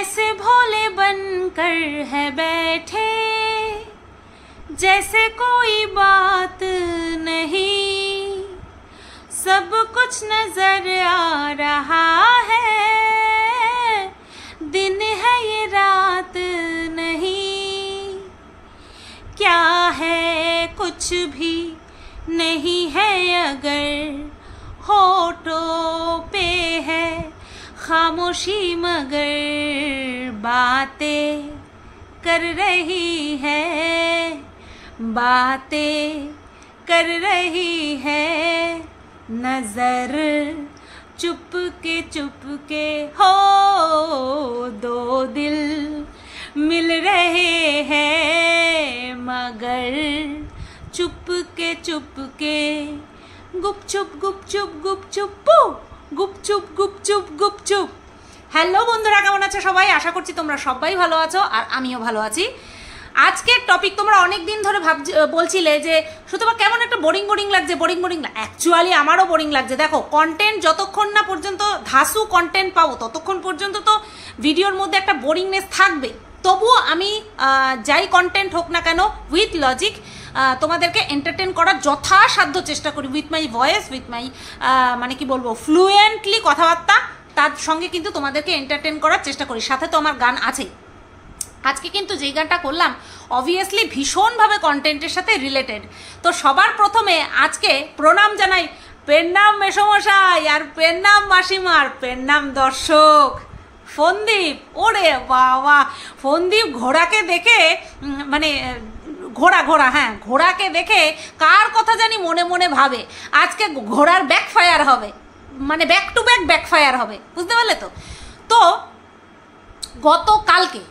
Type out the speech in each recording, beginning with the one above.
ऐसे भोले बनकर है बैठे जैसे कोई बात नहीं, सब कुछ नजर आ रहा है, दिन है ये रात नहीं। क्या है कुछ भी नहीं है अगर होठों पे है खामोशी, मगर बातें कर रही है, बातें कर रही है। नजर चुपके हो दो दिल मिल रहे हैं, मगर चुपके गुपचुप गुपचुप गुपचुप गुपचुप गुपचुप गुपचुप। হ্যালো বন্ধুরা, কেমন আছো সবাই? আশা করছি তোমরা সবাই ভালো আছো আর আমিও ভালো আছি। আজকের টপিক তোমরা অনেক দিন ধরে বলছিলে যে শুধু কেমন একটা বোরিং লাগছে, বোরিং অ্যাকচুয়ালি আমারও বোরিং লাগছে। দেখো, কন্টেন্ট যতক্ষণ না পর্যন্ত ধাসু কন্টেন্ট পাবো ততক্ষণ পর্যন্ত তো ভিডিওর মধ্যে একটা বোরিংনেস থাকবে। তবুও আমি যাই কন্টেন্ট হোক না কেন উইথ লজিক তোমাদেরকে এন্টারটেন করার যথাসাধ্য চেষ্টা করি, with my voice, with my মানে কি বলবো ফ্লুয়েন্টলি কথাবার্তা, তার সঙ্গে কিন্তু তোমাদেরকে এন্টারটেন করার চেষ্টা করি। সাথে তো আমার গান আছে। আজকে কিন্তু যেই গানটা করলাম অবভিয়াসলি ভীষণভাবে কন্টেন্টের সাথে রিলেটেড। তো সবার প্রথমে আজকে প্রণাম জানাই পেন্নাম মেসমশাই আর পেন্নাম মাসিমার, পেন্নাম দর্শক ফন্দীপ। ওরে বাবা, ফন্দীপ ঘোড়াকে দেখে মানে ঘোড়া হ্যাঁ, ঘোড়াকে দেখে কার কথা জানি মনে মনে ভাবে আজকে ঘোড়ার ব্যাকফায়ার হবে, মানে ব্যাক টু ব্যাক ব্যাকফায়ার হবে, বুঝতে পারলে তো? তো গতকালকে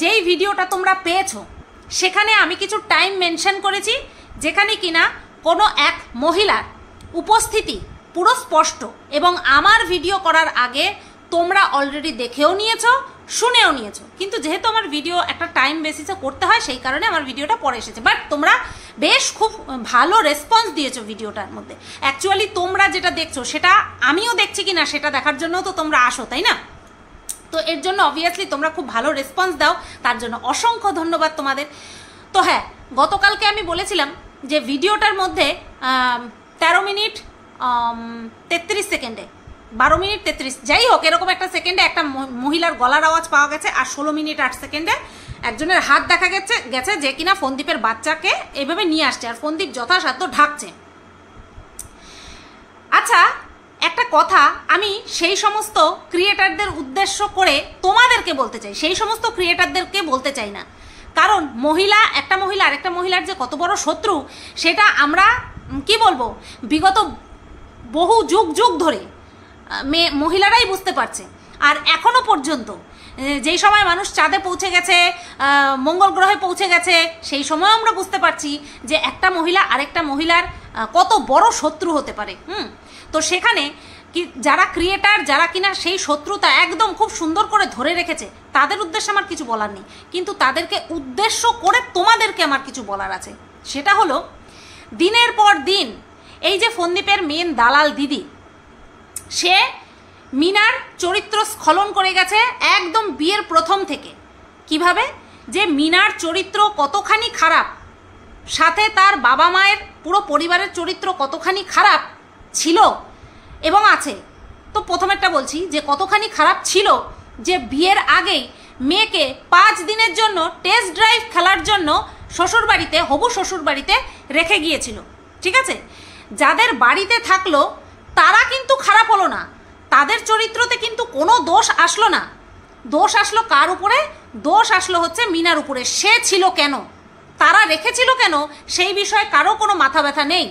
যেই ভিডিওটা তোমরা পেয়েছো সেখানে আমি কিছু টাইম মেনশন করেছি, যেখানে কিনা কোনো এক মহিলার উপস্থিতি পুরো স্পষ্ট, এবং আমার ভিডিও করার আগে তোমরা অলরেডি দেখেও নিয়েছো, শুনেও নিয়েছো। কিন্তু যেহেতু আমার ভিডিও একটা টাইম বেসিসে করতে হয় সেই কারণে আমার ভিডিওটা পরে এসেছে। বাট তোমরা বেশ খুব ভালো রেসপন্স দিয়েছো ভিডিওটার মধ্যে। অ্যাকচুয়ালি তোমরা যেটা দেখছো সেটা আমিও দেখছি কি না সেটা দেখার জন্য তো তোমরা আসো, তাই না? তো এর জন্য অবভিয়াসলি তোমরা খুব ভালো রেসপন্স দাও, তার জন্য অসংখ্য ধন্যবাদ তোমাদের। তো হ্যাঁ, গতকালকে আমি বলেছিলাম যে ভিডিওটার মধ্যে 13 মিনিট 33 সেকেন্ডে, 12 মিনিট 33, যাই হোক এরকম একটা সেকেন্ডে একটা মহিলার গলার আওয়াজ পাওয়া গেছে, আর 16 মিনিট 8 সেকেন্ডে একজনের হাত দেখা গেছে যে কিনা ফন্দীপের বাচ্চাকে এইভাবে নিয়ে আসছে, আর ফন্দীপ যথাসাধ্য ঢাকছে। আচ্ছা, একটা কথা আমি সেই সমস্ত ক্রিয়েটারদের উদ্দেশ্য করে তোমাদেরকে বলতে চাই, সেই সমস্ত ক্রিয়েটারদেরকে বলতে চাই না, কারণ একটা মহিলা আরেকটা মহিলার যে কত বড় শত্রু সেটা আমরা কি বলবো বিগত বহু যুগ ধরে মহিলারাই বুঝতে পারছে। আর এখনো পর্যন্ত যেই সময় মানুষ চাঁদে পৌঁছে গেছে, মঙ্গল গ্রহে পৌঁছে গেছে, সেই সময় আমরা বুঝতে পারছি যে একটা মহিলা আরেকটা মহিলার কত বড় শত্রু হতে পারে। তো সেখানে কি যারা ক্রিয়েটার, যারা কিনা সেই শত্রুতা একদম খুব সুন্দর করে ধরে রেখেছে, তাদের উদ্দেশ্যে আমার কিছু বলার নেই, কিন্তু তাদেরকে উদ্দেশ্য করে তোমাদেরকে আমার কিছু বলার আছে। সেটা হলো, দিনের পর দিন এই যে ফন্দীপের মেন দালাল দিদি, সে মিনার চরিত্র স্খলন করে গেছে একদম বিয়ের প্রথম থেকে। কিভাবে যে মিনার চরিত্র কতখানি খারাপ, সাথে তার বাবা মায়ের পুরো পরিবারের চরিত্র কতখানি খারাপ ছিল এবং আছে। তো প্রথমেরটা বলছি যে কতখানি খারাপ ছিল যে বিয়ের আগেই মেয়েকে 5 দিনের জন্য টেস্ট ড্রাইভ খেলার জন্য শ্বশুরবাড়িতে, হবু শ্বশুরবাড়িতে রেখে গিয়েছিল। ঠিক আছে, যাদের বাড়িতে থাকলো তারা কিন্তু খারাপ হলো না, তাদের চরিত্রতে কিন্তু কোনো দোষ আসলো না। দোষ আসলো কার উপরে? দোষ আসলো হচ্ছে মিনার উপরে। সে ছিল কেন, তারা রেখেছিল কেন, সেই বিষয়ে কারো কোনো মাথা ব্যথা নেই।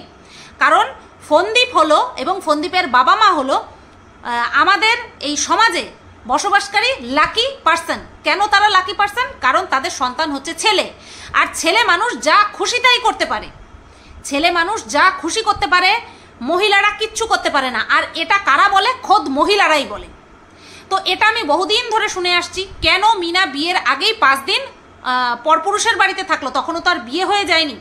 কারণ ফন্দীপ হলো এবং ফন্দীপের বাবা মা হলো আমাদের এই সমাজে বসবাসকারী লাকি পার্সন। কেন তারা লাকি পার্সন? কারণ তাদের সন্তান হচ্ছে ছেলে, আর ছেলে মানুষ যা খুশি তাই করতে পারে, ছেলে মানুষ যা খুশি করতে পারে, মহিলারা কিচ্ছু করতে পারে না। আর এটা কারা বলে? খোদ মহিলারাই বলে। তো এটা আমি বহুদিন ধরে শুনে আসছি। কেন মিনা বিয়ের আগেই 5 দিন পরপুরুষের বাড়িতে থাকলো, তখনও তো আর বিয়ে হয়ে যায়নি।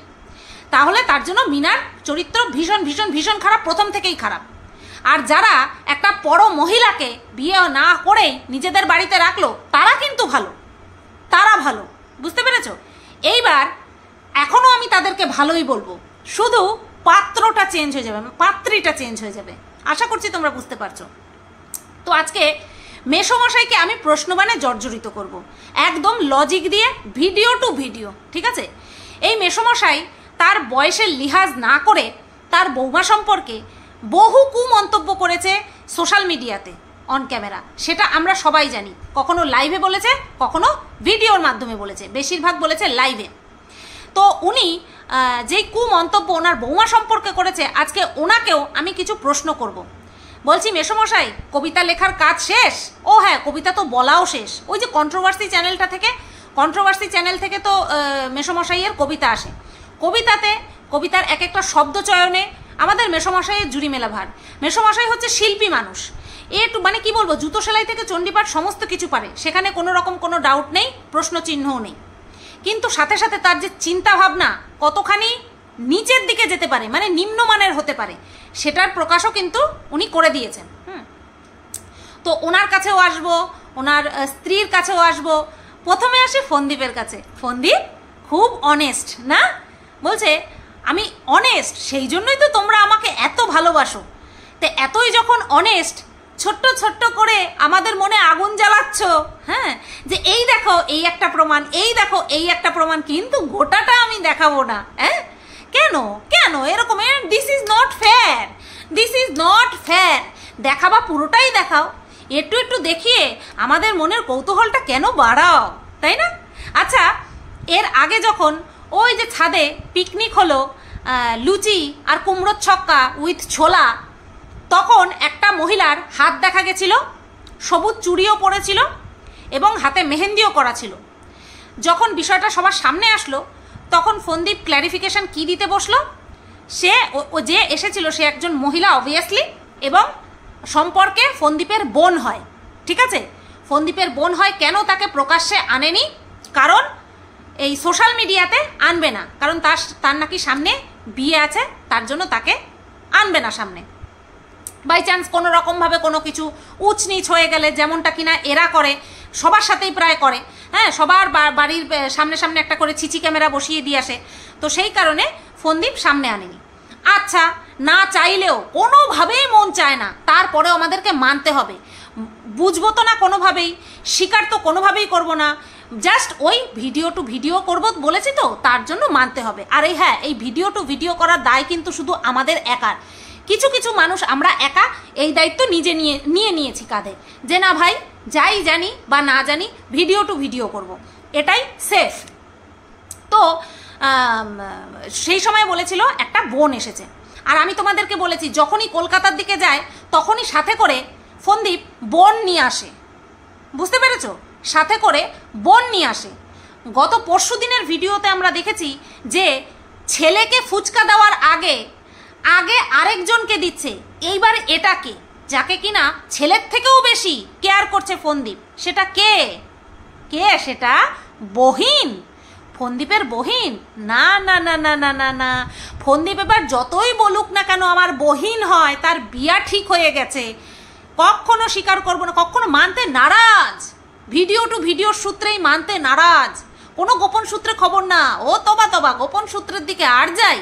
তাহলে তার জন্য মিনার চরিত্র ভীষণ ভীষণ ভীষণ খারাপ, প্রথম থেকেই খারাপ। আর যারা একটা বড় মহিলাকে বিয়ে না করেই নিজেদের বাড়িতে রাখলো তারা কিন্তু ভালো, তারা ভালো, বুঝতে পেরেছো? এইবার এখনও আমি তাদেরকে ভালোই বলবো, শুধু পাত্রটা চেঞ্জ হয়ে যাবে, পাত্রীটা চেঞ্জ হয়ে যাবে। আশা করছি তোমরা বুঝতে পারছো। তো আজকে মেসোমশাইকে আমি প্রশ্নবাণে জর্জরিত করব, একদম লজিক দিয়ে, ভিডিও টু ভিডিও, ঠিক আছে? এই মেসোমশাই তার বয়সের লিহাজ না করে তার বৌমা সম্পর্কে বহু কুমন্তব্য করেছে সোশ্যাল মিডিয়াতে অন ক্যামেরা, সেটা আমরা সবাই জানি। কখনো লাইভে বলেছে, কখনো ভিডিওর মাধ্যমে বলেছে, বেশিরভাগ বলেছে লাইভে। তো উনি যেই কুমন্তব্য ওনার বৌমা সম্পর্কে করেছে, আজকে ওনাকেও আমি কিছু প্রশ্ন করব। বলছি মেসোমশাই, কবিতা লেখার কাজ শেষ? ও হ্যাঁ, কবিতা তো বলাও শেষ। ওই যে কন্ট্রোভার্সি চ্যানেল থেকে তো মেসোমশাইয়ের কবিতা আসে। কবিতার এক একটা শব্দ চয়নে আমাদের মেসোমশাইয়ের জুড়ি মেলা ভার। মেসোমশাই হচ্ছে শিল্পী মানুষ, মানে কি বলবো, জুতো সেলাই থেকে চণ্ডীপাঠ সমস্ত কিছু পারে, সেখানে কোনো রকম কোনো ডাউট নেই, প্রশ্ন চিহ্নও নেই। কিন্তু সাথে সাথে তার যে চিন্তা ভাবনা কতখানি নিচের দিকে যেতে পারে, মানে নিম্নমানের হতে পারে, সেটার প্রকাশও কিন্তু উনি করে দিয়েছেন। তো ওনার কাছেও আসবো, ওনার স্ত্রীর কাছেও আসবো। প্রথমে আসি ফন্দীপের কাছে। ফন্দীপ খুব অনেস্ট না, বলছে আমি অনেস্ট, সেই জন্যই তো তোমরা আমাকে এত ভালোবাসো। তো এতই যখন অনেস্ট, ছোট্ট ছোট্ট করে আমাদের মনে আগুন জ্বালাচ্ছ, হ্যাঁ, যে এই দেখো এই একটা প্রমাণ, এই দেখো এই একটা প্রমাণ, কিন্তু গোটাটা আমি দেখাবো না। হ্যাঁ, কেন কেন এরকম? This is not fair, this is not fair. দেখাবা পুরোটাই দেখাও, একটু একটু দেখিয়ে আমাদের মনের কৌতূহলটা কেন বাড়াও, তাই না? আচ্ছা, এর আগে যখন ওই যে ছাদে পিকনিক হলো, লুচি আর কুমড়োর ছক্কা উইথ ছোলা, তখন একটা মহিলার হাত দেখা গেছিল, সবুজ চুড়িও পরেছিল এবং হাতে মেহেন্দিও করা ছিল। যখন বিষয়টা সবার সামনে আসলো, তখন ফন্দীপ ক্ল্যারিফিকেশন কি দিতে বসলো? সে যে এসেছিল সে একজন মহিলা অবভিয়াসলি, এবং সম্পর্কে ফন্দীপের বোন হয়, ঠিক আছে? ফন্দীপের বোন হয়, কেন তাকে প্রকাশ্যে আনেনি? কারণ এই সোশ্যাল মিডিয়াতে আনবে না, কারণ তার নাকি সামনে বিয়ে আছে, তার জন্য তাকে আনবে না সামনে। বাই চান্স কোনো রকমভাবে কোনো কিছু উঁচ নিচ হয়ে গেলে, যেমনটা কিনা এরা করে, সবার সাথেই প্রায় করে, হ্যাঁ, সবার বাড়ির সামনে সামনে একটা করে সিসি ক্যামেরা বসিয়ে দিয়ে আসে, তো সেই কারণে ফন্দীপ সামনে আনেনি। আচ্ছা, না চাইলেও কোনোভাবেই মন চায় না, তারপরেও আমাদেরকে মানতে হবে। বুঝবো তো না কোনোভাবেই, স্বীকার তো কোনোভাবেই করবো না, জাস্ট ওই ভিডিও টু ভিডিও করবো বলেছি তো, তার জন্য মানতে হবে। আর এই হ্যাঁ, এই ভিডিও টু ভিডিও করার দায় কিন্তু শুধু আমাদের একার, কিছু কিছু মানুষ আমরা একা এই দায়িত্ব নিয়ে নিয়েছি কাঁধে, যে না ভাই, যাই জানি বা না জানি ভিডিও টু ভিডিও করব, এটাই সেফ। তো সেই সময় বলেছিল একটা বোন এসেছে, আর আমি তোমাদেরকে বলেছি যখনই কলকাতার দিকে যায় তখনই সাথে করে ফন্দীপ বোন নিয়ে আসে, বুঝতে পেরেছো? সাথে করে বোন নিয়ে আসে। গত পরশু দিনের ভিডিওতে আমরা দেখেছি যে ছেলেকে ফুচকা দেওয়ার আগে আরেকজনকে দিচ্ছে, এইবার এটাকে, যাকে কিনা ছেলের থেকেও বেশি কেয়ার করছে ফন্দীপ, সেটা কে? সেটা বহিন, ফন্দীপের বহিন। না না না না না না না, ফন্দীপ এবার যতই বলুক না কেন আমার বহিন হয়, তার বিয়া ঠিক হয়ে গেছে, কখনো স্বীকার করবো না, কখনো মানতে নারাজ, ভিডিও টু ভিডিওর সূত্রেই মানতে নারাজ, কোনো গোপন সূত্রে খবর না। ও তবা গোপন সূত্রের দিকে আর যাই।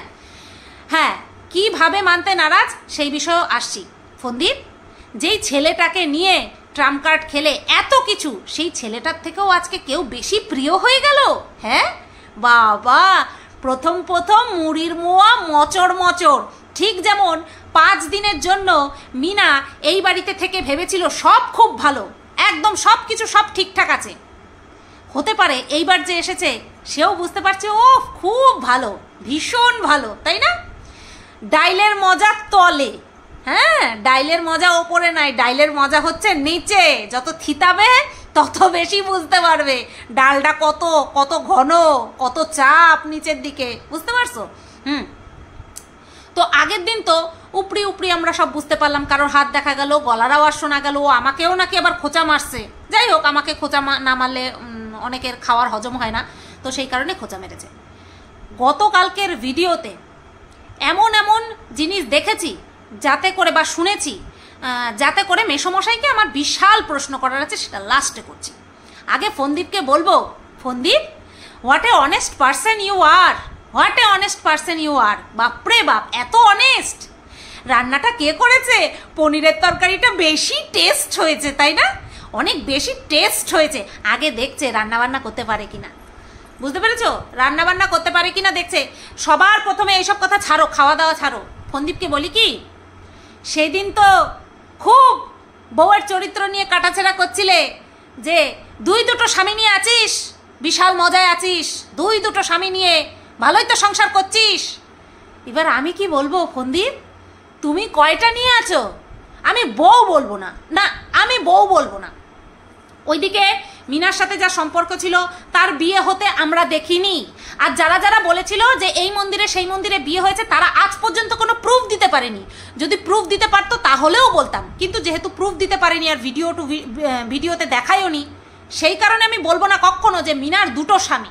হ্যাঁ, কিভাবে মানতে নারাজ সেই বিষয়েও আসছি। ফন্দীপ যেই ছেলেটাকে নিয়ে ট্রাম্প কার্ড খেলে এত কিছু, সেই ছেলেটার থেকেও আজকে কেউ বেশি প্রিয় হয়ে গেল। হ্যাঁ বাবা, প্রথম মুড়ির মোয়া মচর, ঠিক যেমন 5 দিনের জন্য মিনা এই বাড়িতে থেকে ভেবেছিল সব খুব ভালো, একদম সব কিছু সব ঠিকঠাক আছে, হতে পারে এইবার যে এসেছে সেও বুঝতে পারছে ও খুব ভালো, ভীষণ ভালো, তাই না? ডাইলের মজা তলে, হ্যাঁ, ডাইলের মজা ওপরে নাই, ডাইলের মজা হচ্ছে নিচে, যত থিতাবে তত বেশি বুঝতে পারবে ডালটা কত ঘন, কত চাপ নিচের দিকে, বুঝতে পারছো? তো আগের দিন তো উপরি আমরা সব বুঝতে পারলাম, কারোর হাত দেখা গেল, গলার আওয়াজ শোনা গেল, ও আমাকেও নাকি আবার খোঁচা মারছে। যাই হোক, আমাকে খোঁচা না মারলে অনেকের খাওয়ার হজম হয় না, তো সেই কারণে খোঁচা মেরেছে। গতকালকের ভিডিওতে এমন জিনিস দেখেছি যাতে করে, বা শুনেছি যাতে করে মেসোমশাইকে আমার বিশাল প্রশ্ন করার আছে, সেটা লাস্টে করছি। আগে ফোনদীপকে বলবো, ফোনদীপ, what a honest person you are, what a honest person you are. বাপরে বাপ, এত অনেস্ট। রান্নাটা কে করেছে? পনিরের তরকারিটা বেশি টেস্ট হয়েছে, তাই না? অনেক বেশি টেস্ট হয়েছে। আগে দেখছে রান্নাবান্না করতে পারে কিনা, বুঝতে পেরেছো? রান্নাবান্না করতে পারে কিনা দেখছে। সবার প্রথমে এইসব কথা ছাড়ো, খাওয়া দাওয়া ছাড়ো। ফোনদীপকে বলি কি, সেই দিন তো খুব বউয়ের চরিত্র নিয়ে কাটাছেড়া করছিলে, যে 2-2 স্বামী নিয়ে আছিস, বিশাল মজায় আছিস, 2-2 স্বামী নিয়ে ভালোই তো সংসার করছিস। এবার আমি কি বলবো ফোনদীপ, তুমি কয়টা নিয়ে আছো? আমি বউ বলবো না, না আমি বউ বলবো না। ওইদিকে মিনার সাথে যা সম্পর্ক ছিল তার বিয়ে হতে আমরা দেখিনি। আর যারা যারা বলেছিল যে এই মন্দিরে সেই মন্দিরে বিয়ে হয়েছে, তারা আজ পর্যন্ত কোনো প্রুফ দিতে পারেনি। যদি প্রুফ দিতে পারতো তাহলেও বলতাম, কিন্তু যেহেতু প্রুফ দিতে পারেনি আর ভিডিওতে দেখায়ও নি, সেই কারণে আমি বলবো না কখনো যে মিনার 2টো স্বামী।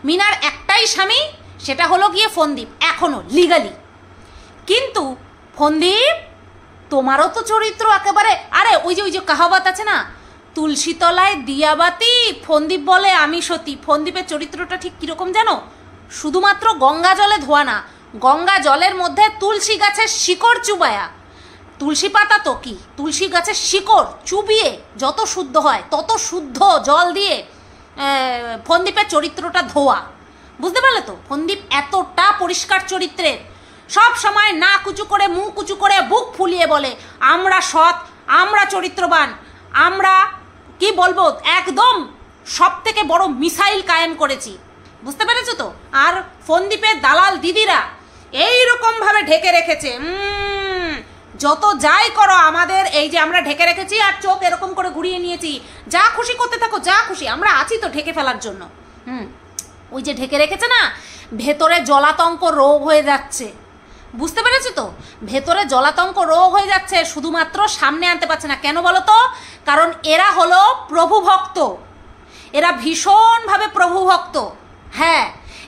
মিনার একটাই স্বামী, সেটা হলো গিয়ে ফোনদীপ, এখনো লিগালি। কিন্তু ফোনদীপ, তোমারও তো চরিত্র একেবারে, আরে ওই যে কাহাবাত আছে না, তুলসী তলায় দিয়াবাতি, ফোনদীপ বলে আমি সতী। ফোনদীপের চরিত্রটা ঠিক কিরকম জানো? শুধুমাত্র গঙ্গা জলে ধোয়া না, গঙ্গা জলের মধ্যে তুলসী গাছের শিকড় চুবায়া, তুলসী পাতা তো কি, তুলসী গাছের শিকড় চুবিয়ে যত শুদ্ধ হয় তত শুদ্ধ জল দিয়ে ফোনদীপের চরিত্রটা ধোয়া। বুঝতে পারলে তো? ফোনদীপ এতটা পরিষ্কার চরিত্রের, সব সময় না কুচু করে মুখ কুচু করে বুক ফুলিয়ে বলে আমরা সৎ, আমরা চরিত্রবান, আমরা কি বলবো, একদম সব থেকে বড় মিসাইল কায়েম করেছি। বুঝতে পেরেছো তো? আর ফোনদীপের দালাল দিদিরা এইরকম ভাবে ঢেকে রেখেছে, যত যাই করো আমাদের এই যে আমরা ঢেকে রেখেছি আর চোখ এরকম করে ঘুরিয়ে নিয়েছি, যা খুশি করতে থাকো, যা খুশি, আমরা আছি তো ঢেকে ফেলার জন্য। ওই যে ঢেকে রেখেছে না, ভেতরে জলাতঙ্ক রোগ হয়ে যাচ্ছে। বুঝতে পেরেছো তো? ভেতরে জলাতঙ্ক রোগ হয়ে যাচ্ছে, শুধুমাত্র সামনে আনতে পারছে না। কেন বলো তো? কারণ এরা হলো প্রভু ভক্ত, এরা ভীষণভাবে প্রভু ভক্ত। হ্যাঁ,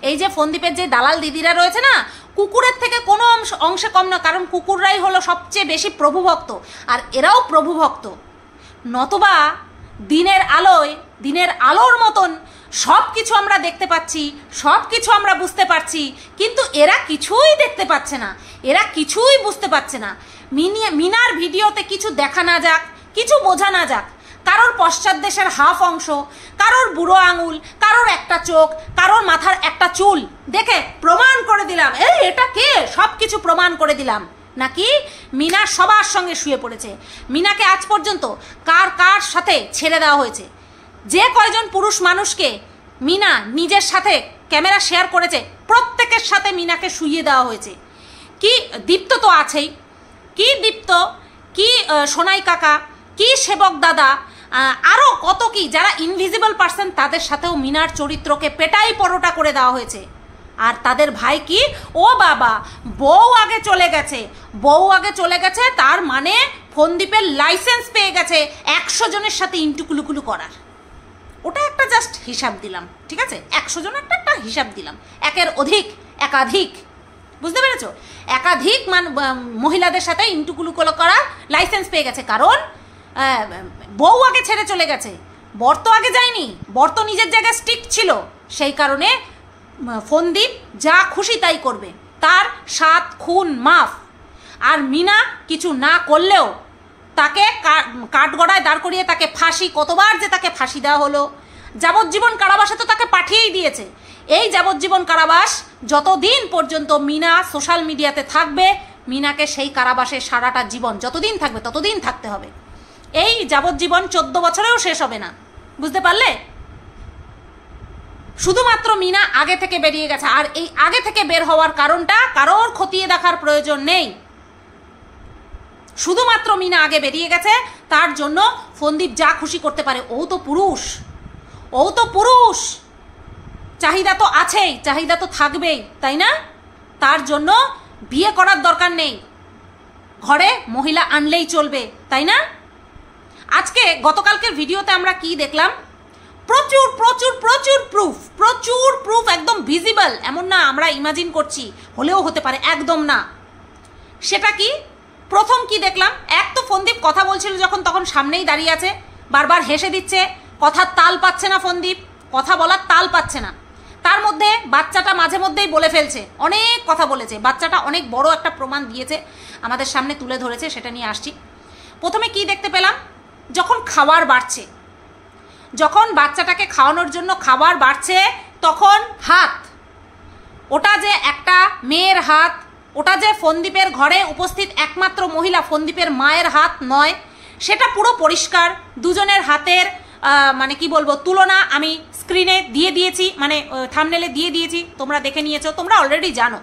এই যে ফোনদীপের যে দালাল দিদিরা রয়েছে না, কুকুরের থেকে কোনো অংশে কম না, কারণ কুকুররাই হলো সবচেয়ে বেশি প্রভু ভক্ত, আর এরাও প্রভু ভক্ত। নতবা দিনের আলোয়, দিনের আলোর মতন সব কিছু আমরা দেখতে পাচ্ছি, সব কিছু আমরা বুঝতে পারছি, কিন্তু এরা কিছুই দেখতে পাচ্ছে না, এরা কিছুই বুঝতে পারছে না। মিনার ভিডিওতে কিছু দেখা না যাক, কিছু বোঝা না যাক, কারোর পশ্চাৎ দেশের হাফ অংশ, কারোর বুড়ো আঙুল, কারোর একটা চোখ, কারোর মাথার একটা চুল দেখে প্রমাণ করে দিলাম এটা কে, সব কিছু প্রমাণ করে দিলাম। নাকি মিনা সবার সঙ্গে শুয়ে পড়েছে। মিনাকে আজ পর্যন্ত কার কার সাথে ছেড়ে দেওয়া হয়েছে? যে কয়জন পুরুষ মানুষকে মিনা নিজের সাথে ক্যামেরা শেয়ার করেছে, প্রত্যেকের সাথে মিনাকে শুইয়ে দেওয়া হয়েছে। কি দীপ্ত তো আছেই, কি দীপ্ত, কি সোনাই কাকা, কি সেবক দাদা, আরও কত কি যারা ইনভিজিবল পার্সন, তাদের সাথেও মিনার চরিত্রকে পেটাই পরোটা করে দেওয়া হয়েছে। আর তাদের ভাই কি, ও বাবা, বউ আগে চলে গেছে, বউ আগে চলে গেছে, তার মানে ফোনদীপের লাইসেন্স পেয়ে গেছে 100 জনের সাথে ইন্টুকুলুকুলু করার। ওটা একটা জাস্ট হিসাব দিলাম, ঠিক আছে? 100 জন একটা হিসাব দিলাম, একের অধিক একাধিক। বুঝতে পেরেছো? একাধিক মহিলাদের সাথে ইন্টুকুলুকুলু করার লাইসেন্স পেয়ে গেছে, কারণ বউ আগে ছেড়ে চলে গেছে, বর তো আগে যায়নি, বর তো নিজের জায়গায় স্ট্রিক্ট ছিল। সেই কারণে ফোনদীপ যা খুশি তাই করবে, তার 7 খুন মাফ। আর মিনা কিছু না করলেও তাকে কাঠগড়ায় দাঁড় করিয়ে তাকে ফাঁসি, কতবার যে তাকে ফাঁসি দেওয়া হলো, যাবজ্জীবন কারাবাসে তো তাকে পাঠিয়েই দিয়েছে। এই যাবজ্জীবন কারাবাস যতদিন পর্যন্ত মিনা সোশ্যাল মিডিয়াতে থাকবে, মিনাকে সেই কারাবাসে সারাটা জীবন যতদিন থাকবে ততদিন থাকতে হবে। এই যাবজ্জীবন 14 বছরেও শেষ হবে না। বুঝতে পারলে? শুধুমাত্র মিনা আগে থেকে বেরিয়ে গেছে, আর এই আগে থেকে বের হওয়ার কারণটা কারোর খতিয়ে দেখার প্রয়োজন নেই। শুধুমাত্র মিনা আগে বেরিয়ে গেছে, তার জন্য ফোনদীপ যা খুশি করতে পারে। ও তো পুরুষ, ও তো পুরুষ, চাহিদা তো আছেই, চাহিদা তো থাকবেই, তাই না? তার জন্য বিয়ে করার দরকার নেই, ঘরে মহিলা আনলেই চলবে, তাই না? আজকে গতকালকের ভিডিওতে আমরা কি দেখলাম? প্রচুর প্রচুর প্রচুর প্রুফ, প্রচুর প্রুফ, একদম ভিজিবল। এমন না আমরা ইমাজিন করছি, হলেও হতে পারে, একদম না। সেটা কি? প্রথম কি দেখলাম, এক তো ফোনদীপ কথা বলছিল যখন তখন সামনেই দাঁড়িয়ে আছে, বারবার হেসে দিচ্ছে, কথার তাল পাচ্ছে না ফোনদীপ, কথা বলার তাল পাচ্ছে না। তার মধ্যে বাচ্চাটা মাঝে মধ্যেই বলে ফেলছে, অনেক কথা বলেছে, বাচ্চাটা অনেক বড় একটা প্রমাণ দিয়েছে, আমাদের সামনে তুলে ধরেছে, সেটা নিয়ে আসছি। প্রথমে কি দেখতে পেলাম, যখন খাবার বাড়ছে, যখন বাচ্চাটাকে খাওয়ানোর জন্য খাবার বাড়ছে, তখন হাত, ওটা যে একটা মেয়ের হাত, ওটা যে ফোনদীপের ঘরে উপস্থিত একমাত্র মহিলা ফোনদীপের মায়ের হাত নয়, সেটা পুরো পরিষ্কার। দুজনের হাতের মানে কি বলবো তুলনা আমি স্ক্রিনে দিয়ে দিয়েছি, মানে থাম্বনেলে দিয়ে দিয়েছি, তোমরা দেখে নিয়েছো, তোমরা অলরেডি জানো,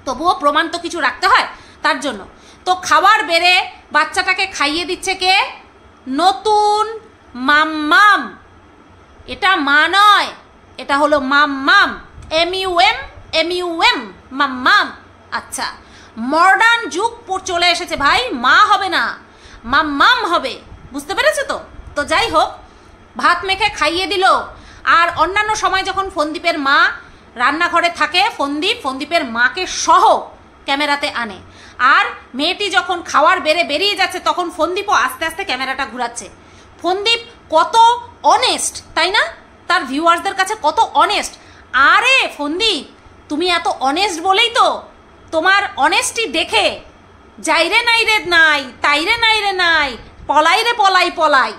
তবুও প্রমাণ তো কিছু রাখতে হয় তার জন্য। তো খাবার বেড়ে বাচ্চাটাকে খাইয়ে দিচ্ছে কে? নতুন মাম্মাম। এটা মা নয়, এটা হলো মাম্মাম, MUM মাম্মাম। আচ্ছা, মডার্ন যুগ চলে এসেছে ভাই, মা হবে না, মাম্মাম হবে, বুঝতে পেরেছো তো? তো যাই হোক, ভাত মেখে খাইয়ে দিল। আর অন্যান্য সময় যখন ফোনদীপের মা রান্নাঘরে থাকে, ফোনদীপের মাকে সহ ক্যামেরাতে আনে। আর মেয়েটি যখন খাওয়ার বেরিয়ে যাচ্ছে, তখন ফোনদীপও আস্তে আস্তে ক্যামেরাটা ঘুরাচ্ছে। ফোনদীপ কত অনেস্ট, তাই না? তার ভিউয়ার্সদের কাছে কত অনেস্ট। আরে ফোনদীপ, তুমি এত অনেস্ট বলেই তো তোমার অনেস্টি দেখে যাইরে নাই রে নাই, তাইরে নাই রে নাই, পলাই রে পলাই,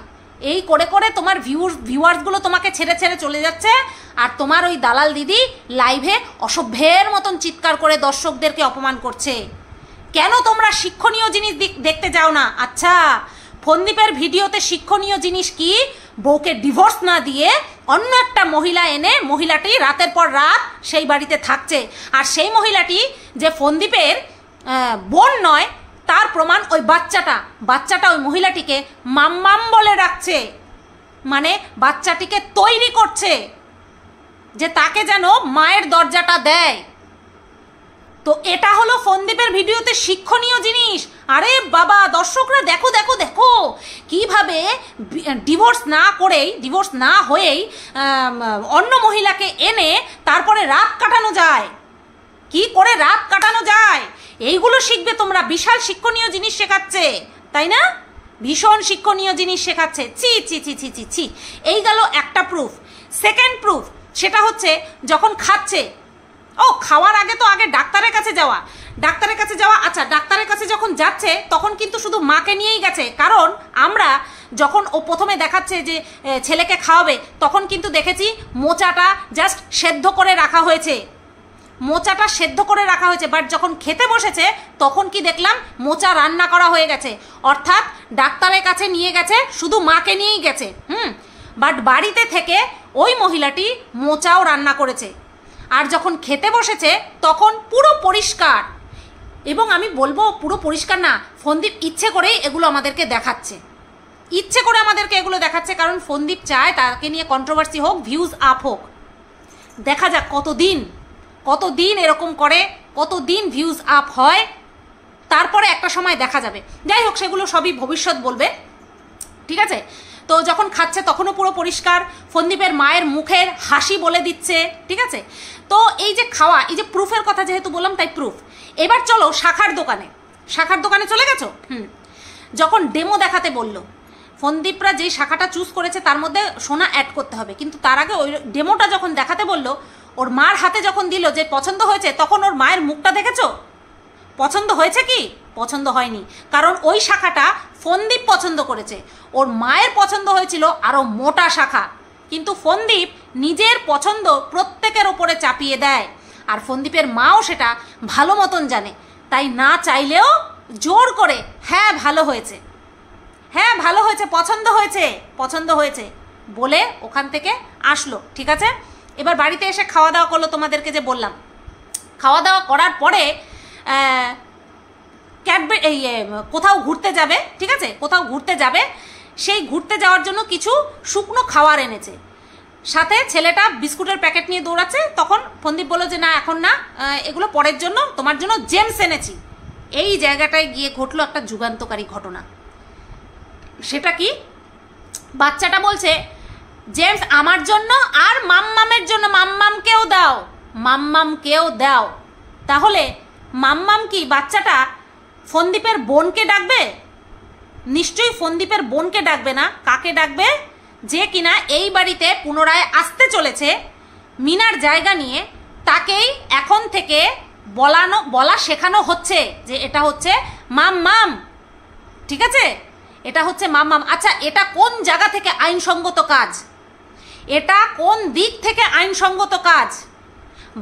এই করে করে তোমার ভিউয়ার্সগুলো তোমাকে ছেড়ে ছেড়ে চলে যাচ্ছে। আর তোমার ওই দালাল দিদি লাইভে অসভ্যের মতন চিৎকার করে দর্শকদেরকে অপমান করছে। কেন তোমরা শিক্ষণীয় জিনিস দেখতে যাও না? আচ্ছা, ফোনদীপের ভিডিওতে শিক্ষণীয় জিনিস কি? বউকে ডিভোর্স না দিয়ে অন্য একটা মহিলা এনে মহিলাটি রাতের পর রাত সেই বাড়িতে থাকছে। আর সেই মহিলাটি যে ফোনদীপের বোন নয়, তার প্রমাণ ওই বাচ্চাটা ওই মহিলাটিকে মাম্মাম বলে রাখছে, মানে বাচ্চাটিকে তৈরি করছে যে তাকে যেন মায়ের দরজাটা দেয়। তো এটা হলো ফোনদীপের ভিডিওতে শিক্ষণীয় জিনিস। আরে বাবা, দর্শকরা দেখো দেখো দেখো কিভাবে ডিভোর্স না হয়েই অন্য মহিলাকে এনে তারপরে রাত কাটানো যায়, কি করে রাত কাটানো যায়, এইগুলো শিখবে তোমরা। বিশাল শিক্ষণীয় জিনিস শেখাচ্ছে, তাই না? ভীষণ শিক্ষণীয় জিনিস শেখাচ্ছে। ছি ছি ছি ছি ছি ছি। এই গেল একটা প্রুফ। সেকেন্ড প্রুফ, সেটা হচ্ছে যখন খাচ্ছে, খাওয়ার আগে তো আগে ডাক্তারের কাছে যাওয়া। আচ্ছা, ডাক্তারের কাছে যখন যাচ্ছে তখন কিন্তু শুধু মাকে নিয়েই গেছে, কারণ আমরা যখন ও প্রথমে দেখাচ্ছে যে ছেলেকে খাওয়াবে, তখন কিন্তু দেখেছি মোচাটা জাস্ট সেদ্ধ করে রাখা হয়েছে, বাট যখন খেতে বসেছে তখন কি দেখলাম, মোচা রান্না করা হয়ে গেছে। অর্থাৎ ডাক্তারের কাছে নিয়ে গেছে, শুধু মাকে নিয়েই গেছে, বাট বাড়িতে থেকে ওই মহিলাটি মোচাও রান্না করেছে। আর যখন খেতে বসেছে তখন পুরো পরিষ্কার, এবং আমি বলবো পুরো পরিষ্কার না, ফোনদীপ ইচ্ছে করেই এগুলো আমাদেরকে দেখাচ্ছে, কারণ ফোনদীপ চায় তাকে নিয়ে কন্ট্রোভার্সি হোক, ভিউজ আপ হোক। দেখা যাক কতদিন এরকম করে, কতদিন ভিউজ আপ হয়, তারপরে একটা সময় দেখা যাবে। যাই হোক, সেগুলো সবই ভবিষ্যৎ বলবে, ঠিক আছে? তো যখন খাচ্ছে তখনও পুরো পরিষ্কার, ফোনদীপের মায়ের মুখের হাসি বলে দিচ্ছে, ঠিক আছে? তো এই যে খাওয়া, এই যে প্রুফের কথা যেহেতু বললাম তাই প্রুফ। এবার চলো শাখার দোকানে চলে গেছো। যখন ডেমো দেখাতে বললো, ফোনদীপরা যেই শাখাটা চুজ করেছে তার মধ্যে সোনা অ্যাড করতে হবে, কিন্তু তার আগে ওই ডেমোটা যখন দেখাতে বললো, ওর মার হাতে যখন দিল যে পছন্দ হয়েছে, তখন ওর মায়ের মুখটা দেখেছো? পছন্দ হয়েছে কি? পছন্দ হয়নি, কারণ ওই শাখাটা ফোনদীপ পছন্দ করেছে। ওর মায়ের পছন্দ হয়েছিল আরও মোটা শাখা, কিন্তু ফোনদীপ নিজের পছন্দ প্রত্যেকের ওপরে চাপিয়ে দেয়, আর ফোনদীপের মাও সেটা ভালো মতন জানে, তাই না চাইলেও জোর করে হ্যাঁ ভালো হয়েছে, পছন্দ হয়েছে বলে ওখান থেকে আসলো, ঠিক আছে? এবার বাড়িতে এসে খাওয়া দাওয়া করলো, তোমাদেরকে যে বললাম। খাওয়া দাওয়া করার পরে কোথাও ঘুরতে যাবে, ঠিক আছে? কোথাও ঘুরতে যাবে, সেই ঘুরতে যাওয়ার জন্য কিছু শুকনো খাবার এনেছে, সাথে ছেলেটা বিস্কুটের প্যাকেট নিয়ে দৌড়াচ্ছে। তখন ফোনদীপ বলল যে না, এখন না, এগুলো পরের জন্য, তোমার জন্য জেমস এনেছি। এই জায়গাটায় গিয়ে ঘটলো একটা যুগান্তকারী ঘটনা। সেটা কি? বাচ্চাটা বলছে জেমস আমার জন্য আর মাম্মামের জন্য, মাম্মামকেও দাও। তাহলে মাম্মাম কি, বাচ্চাটা ফন্দীপের বোনকে ডাকবে? নিশ্চয়ই ফন্দীপের বোনকে ডাকবে না। কাকে ডাকবে? যে কিনা এই বাড়িতে পুনরায় আসতে চলেছে মিনার জায়গা নিয়ে, তাকেই এখন থেকে বলা শেখানো হচ্ছে যে এটা হচ্ছে মাম। ঠিক আছে, এটা হচ্ছে মাম। আচ্ছা, এটা কোন জায়গা থেকে আইনসঙ্গত কাজ? এটা কোন দিক থেকে আইনসঙ্গত কাজ?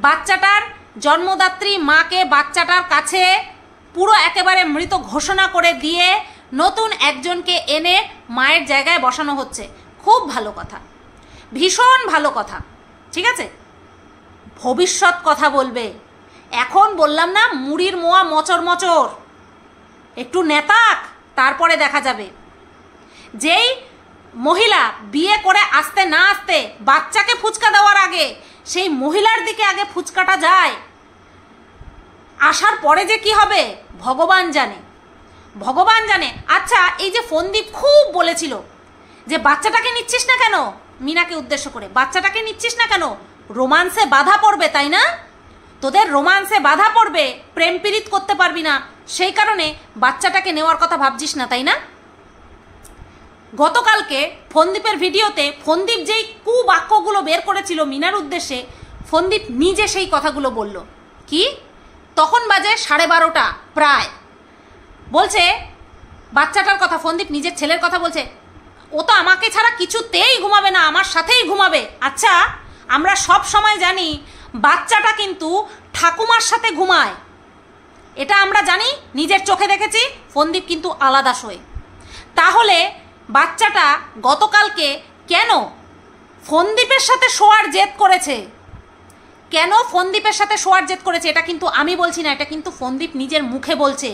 বাচ্চাটার জন্মদাত্রী মাকে বাচ্চাটার কাছে পুরো একেবারে মৃত ঘোষণা করে দিয়ে নতুন একজনকে এনে মায়ের জায়গায় বসানো হচ্ছে। খুব ভালো কথা, ভীষণ ভালো কথা। ঠিক আছে, ভবিষ্যৎ কথা বলবে। এখন বললাম না, মুড়ির মোয়া মচর, একটু নেতাক, তারপরে দেখা যাবে। যেই মহিলা বিয়ে করে আসতে না আসতে বাচ্চাকে ফুচকা দেওয়ার আগে সেই মহিলার দিকে আগে ফুচকাটা যায়, আসার পরে যে কি হবে ভগবান জানে, ভগবান জানে। আচ্ছা, এই যে ফন্দীপ খুব বলেছিল যে বাচ্চাটাকে নিচ্ছিস না কেন, মিনাকে উদ্দেশ্য করে, বাচ্চাটাকে নিচ্ছিস না কেন, রোমান্সে বাধা পড়বে, তাই না? তোদের রোমান্সে বাধা পড়বে, প্রেম পীড়িত করতে পারবি না, সেই কারণে বাচ্চাটাকে নেওয়ার কথা ভাবছিস না, তাই না? গতকালকে ফন্দীপের ভিডিওতে ফন্দীপ যেই কুবাক্যগুলো বের করেছিল মিনার উদ্দেশ্যে, ফন্দীপ নিজে সেই কথাগুলো বলল। কি? তখন বাজে 12:30 প্রায়। বলছে বাচ্চাটার কথা, ফন্দীপ নিজের ছেলের কথা বলছে, ও তো আমাকে ছাড়া কিছুতেই ঘুমাবে না, আমার সাথেই ঘুমাবে। আচ্ছা, আমরা সব সময় জানি বাচ্চাটা কিন্তু ঠাকুমার সাথে ঘুমায়, এটা আমরা জানি, নিজের চোখে দেখেছি। ফন্দীপ কিন্তু আলাদা শোয়। তাহলে বাচ্চাটা গতকালকে কেন ফন্দীপের সাথে শোয়ার জেদ করেছে? কেন ফন্দীপের সাথে শোয়ার জেদ করেছে? এটা কিন্তু আমি বলছি না, এটা কিন্তু ফন্দীপ নিজের মুখে বলছে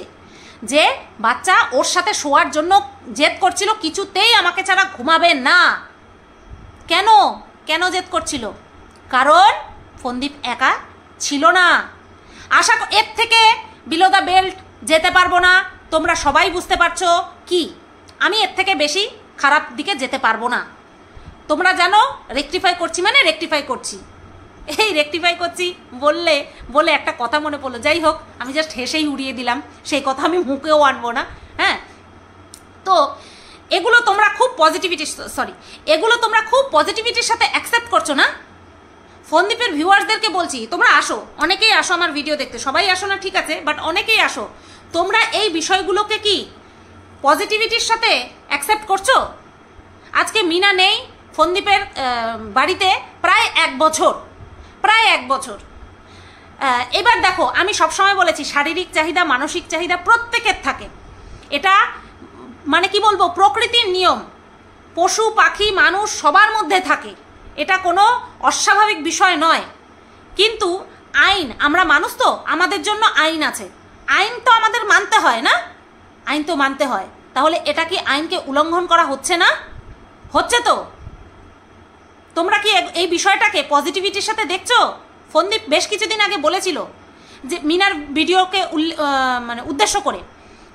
যে বাচ্চা ওর সাথে শোয়ার জন্য জেদ করছিল, কিছুতেই আমাকে ছাড়া ঘুমাবে না। কেন কেন জেদ করছিল? কারণ ফন্দীপ একা ছিল না। আশা এর থেকে বিলো দ্য বেল্ট যেতে পারবো না, তোমরা সবাই বুঝতে পারছো কি, আমি এর থেকে বেশি খারাপ দিকে যেতে পারবো না। তোমরা জানো রেকটিফাই করছি মানে রেকটিফাই করছি, এই রেকটিফাই করছি বলে একটা কথা মনে পড়লো। যাই হোক, আমি জাস্ট হেসেই উড়িয়ে দিলাম, সেই কথা আমি মুখেও আনবো না। হ্যাঁ, তো এগুলো তোমরা খুব পজিটিভিটির সাথে অ্যাকসেপ্ট করছো না। ফন্দীপের ভিউয়ার্সদেরকে বলছি, তোমরা আসো, অনেকেই আসো আমার ভিডিও দেখতে, সবাই আসো না ঠিক আছে, বাট অনেকেই আসো। তোমরা এই বিষয়গুলোকে কি পজিটিভিটির সাথে অ্যাকসেপ্ট করছো? আজকে মিনা নেই ফন্দীপের বাড়িতে প্রায় 1 বছর। এবার দেখো, আমি সবসময় বলেছি শারীরিক চাহিদা, মানসিক চাহিদা প্রত্যেকের থাকে, এটা মানে কি বলবো, প্রকৃতির নিয়ম। পশু পাখি মানুষ সবার মধ্যে থাকে, এটা কোনো অস্বাভাবিক বিষয় নয়। কিন্তু আইন, আমরা মানুষ তো, আমাদের জন্য আইন আছে, আইন তো আমাদের মানতে হয় না, আইন তো মানতে হয়। তাহলে এটা কি আইনকে উল্লঙ্ঘন করা হচ্ছে না? হচ্ছে তো। তোমরা কি এই বিষয়টাকে পজিটিভিটির সাথে দেখছো? ফন্দীপ বেশ কিছুদিন আগে বলেছিল যে মিনার ভিডিওকে মানে উদ্দেশ্য করে,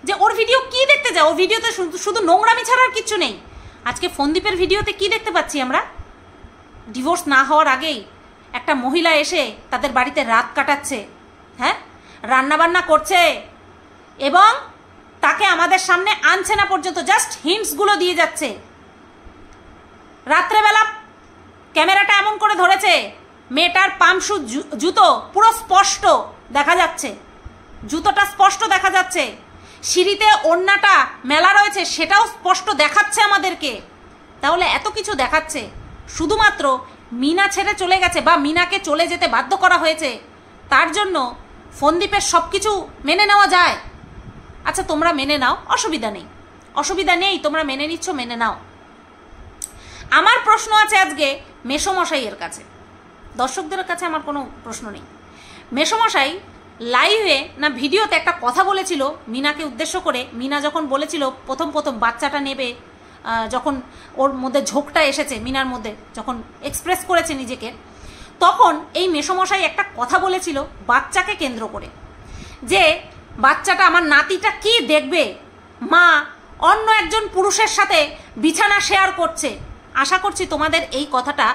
যে ওর ভিডিও কি দেখতে যায়, ওর ভিডিওতে শুধু নোংরামি ছাড়া আর কিচ্ছু নেই। আজকে ফন্দীপের ভিডিওতে কি দেখতে পাচ্ছি আমরা? ডিভোর্স না হওয়ার আগেই একটা মহিলা এসে তাদের বাড়িতে রাত কাটাচ্ছে, হ্যাঁ, রান্নাবান্না করছে, এবং তাকে আমাদের সামনে আনছে না পর্যন্ত, জাস্ট হিন্টসগুলো দিয়ে যাচ্ছে। রাত্রেবেলা ক্যামেরাটা এমন করে ধরেছে, মেয়েটার পামশু জুতো পুরো স্পষ্ট দেখা যাচ্ছে, জুতোটা স্পষ্ট দেখা যাচ্ছে, সিঁড়িতে ওড়নাটা মেলা রয়েছে সেটাও স্পষ্ট দেখাচ্ছে আমাদেরকে। তাহলে এত কিছু দেখাচ্ছে, শুধুমাত্র মিনা ছেড়ে চলে গেছে বা মিনাকে চলে যেতে বাধ্য করা হয়েছে, তার জন্য ফন্দীপের সব কিছু মেনে নেওয়া যায়? আচ্ছা, তোমরা মেনে নাও, অসুবিধা নেই, তোমরা মেনে নিচ্ছ, মেনে নাও। আমার প্রশ্ন আছে আজকে মেসোমশাইয়ের কাছে, দর্শকদের কাছে আমার কোনো প্রশ্ন নেই। মেসোমশাই লাইভে না ভিডিওতে একটা কথা বলেছিল মিনাকে উদ্দেশ্য করে। মিনা যখন বলেছিল প্রথম বাচ্চাটা নেবে, যখন ওর মধ্যে ঝোঁকটা এসেছে, মিনার মধ্যে যখন এক্সপ্রেস করেছে নিজেকে, তখন এই মেসোমশাই একটা কথা বলেছিল বাচ্চাকে কেন্দ্র করে, যে বাচ্চাটা, আমার নাতিটা কি দেখবে, মা অন্য একজন পুরুষের সাথে বিছানা শেয়ার করছে। আশা করছি তোমাদের এই কথাটা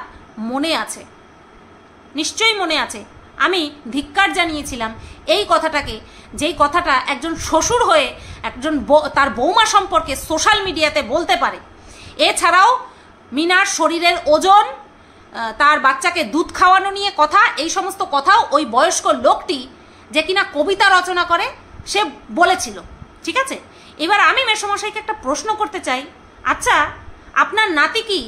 মনে আছে, নিশ্চয়ই মনে আছে। আমি ধিক্কার জানিয়েছিলাম এই কথাটাকে, যেই কথাটা একজন শ্বশুর হয়ে একজন তার বৌমা সম্পর্কে সোশ্যাল মিডিয়াতে বলতে পারে। এছাড়াও মিনার শরীরের ওজন, তার বাচ্চাকে দুধ খাওয়ানো নিয়ে কথা, এই সমস্ত কথাও ওই বয়স্ক লোকটি যে কিনা কবিতা রচনা করে সে বলেছিল। ঠিক আছে, এবার আমি মেসোমশাইকে একটা প্রশ্ন করতে চাই, আচ্ছা আপনার নাতি কি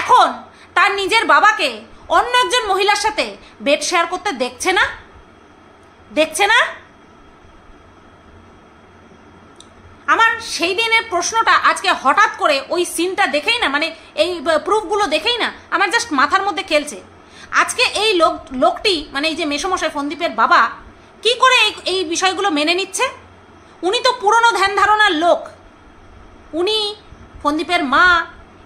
এখন তার নিজের বাবাকে অন্য একজন মহিলার সাথে বেড শেয়ার করতে দেখছে না? দেখছে না? আমার সেই দিনের প্রশ্নটা আজকে হঠাৎ করে ওই সিনটা দেখেই না, মানে এই প্রুফগুলো দেখেই না আমার জাস্ট মাথার মধ্যে খেলছে। আজকে এই লোকটি মানে এই যে মেসোমশাই ফন্দীপের বাবা কি করে এই বিষয়গুলো মেনে নিচ্ছে? উনি তো পুরনো ধ্যান ধারণার লোক, উনি ফন্দীপের মা,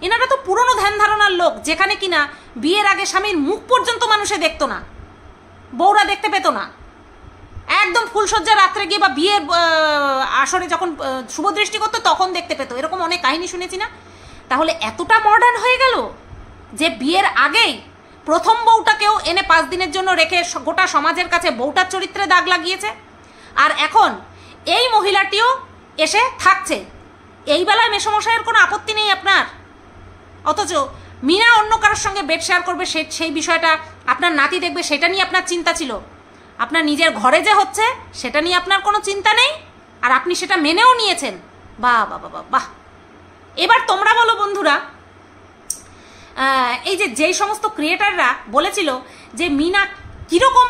এনারা তো পুরনো ধ্যান ধারণার লোক, যেখানে কিনা বিয়ের আগে স্বামীর মুখ পর্যন্ত মানুষে দেখতো না, বউরা দেখতে পেত না। একদম ফুলসজ্জা রাত্রে গিয়ে বা বিয়ের আসরে যখন শুভদৃষ্টি করতো তখন দেখতে পেত, এরকম অনেক কাহিনী শুনেছি না? তাহলে এতটা মডার্ন হয়ে গেল যে বিয়ের আগেই প্রথম বউটাকেও এনে 5 দিনের জন্য রেখে গোটা সমাজের কাছে বউটার চরিত্রে দাগ লাগিয়েছে। আর এখন এই মহিলাটিও এসে থাকছে, এই বেলায় মেসোমশাইয়ের কোনো আপত্তি নেই আপনার, অথচ মিনা অন্য কারোর সঙ্গে বেড শেয়ার করবে সেই বিষয়টা আপনার নাতি দেখবে, সেটা নিয়ে আপনার চিন্তা ছিল। আপনার নিজের ঘরে যে হচ্ছে সেটা নিয়ে আপনার কোনো চিন্তা নেই, আর আপনি সেটা মেনেও নিয়েছেন। বাহ বাহ বাহ বাহ। এবার তোমরা বলো বন্ধুরা, এই যেই সমস্ত ক্রিয়েটাররা বলেছিল যে মিনা কীরকম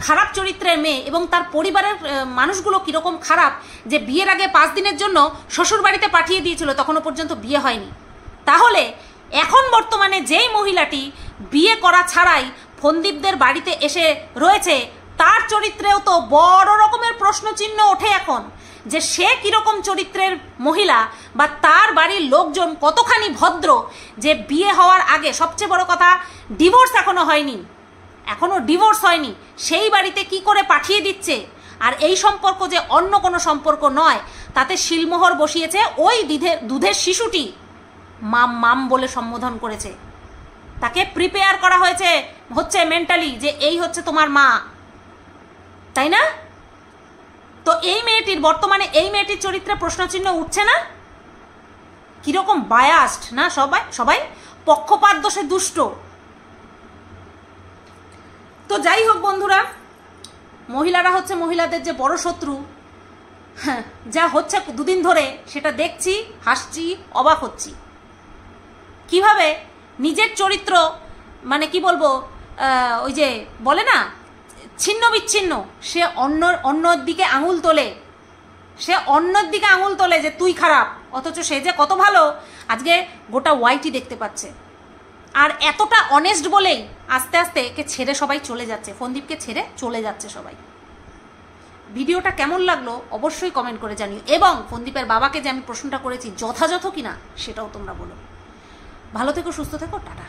খারাপ চরিত্রের মেয়ে এবং তার পরিবারের মানুষগুলো কীরকম খারাপ, যে বিয়ের আগে 5 দিনের জন্য শ্বশুর বাড়িতে পাঠিয়ে দিয়েছিল, তখনও পর্যন্ত বিয়ে হয়নি। তাহলে এখন বর্তমানে যেই মহিলাটি বিয়ে করা ছাড়াই ফন্দীপদের বাড়িতে এসে রয়েছে, তার চরিত্রেও তো বড় রকমের প্রশ্নচিহ্ন ওঠে এখন, যে সে কীরকম চরিত্রের মহিলা বা তার বাড়ির লোকজন কতখানি ভদ্র, যে বিয়ে হওয়ার আগে, সবচেয়ে বড় কথা ডিভোর্স এখনো হয়নি, এখনো ডিভোর্স হয়নি, সেই বাড়িতে কি করে পাঠিয়ে দিচ্ছে। আর এই সম্পর্ক যে অন্য কোনো সম্পর্ক নয়, তাতে শিলমোহর বসিয়েছে ওই দুধের শিশুটি, মাম মাম বলে সম্বোধন করেছে, তাকে প্রিপেয়ার করা হচ্ছে মেন্টালি যে এই হচ্ছে তোমার মা, তাই না? তো এই মেয়েটির বর্তমানে এই মেয়েটির চরিত্রে প্রশ্নচিহ্ন উঠছে না? কিরকম বায়াসড না সবাই পক্ষপাত দোষে দুষ্ট। তো যাই হোক বন্ধুরা, মহিলারা হচ্ছে মহিলাদের যে বড় শত্রু। হ্যাঁ, যা হচ্ছে 2 দিন ধরে সেটা দেখছি, হাসছি, অবাক হচ্ছি। কিভাবে নিজের চরিত্র, মানে কি বলবো, ওই যে বলে না ছিন্ন বিচ্ছিন্ন, সে অন্যর দিকে আঙুল তোলে, যে তুই খারাপ, অথচ সে যে কত ভালো আজকে গোটা ওয়াইটি দেখতে পাচ্ছে। আর এতটা অনেস্ট বলেই আস্তে আস্তে একে ছেড়ে সবাই চলে যাচ্ছে, ফন্দীপকে ছেড়ে চলে যাচ্ছে সবাই। ভিডিওটা কেমন লাগলো অবশ্যই কমেন্ট করে জানিও, এবং ফন্দীপের বাবাকে যে আমি প্রশ্নটা করেছি যথাযথ কিনা সেটাও তোমরা বলো। ভালো থেকো, সুস্থ থেকো, টাটা।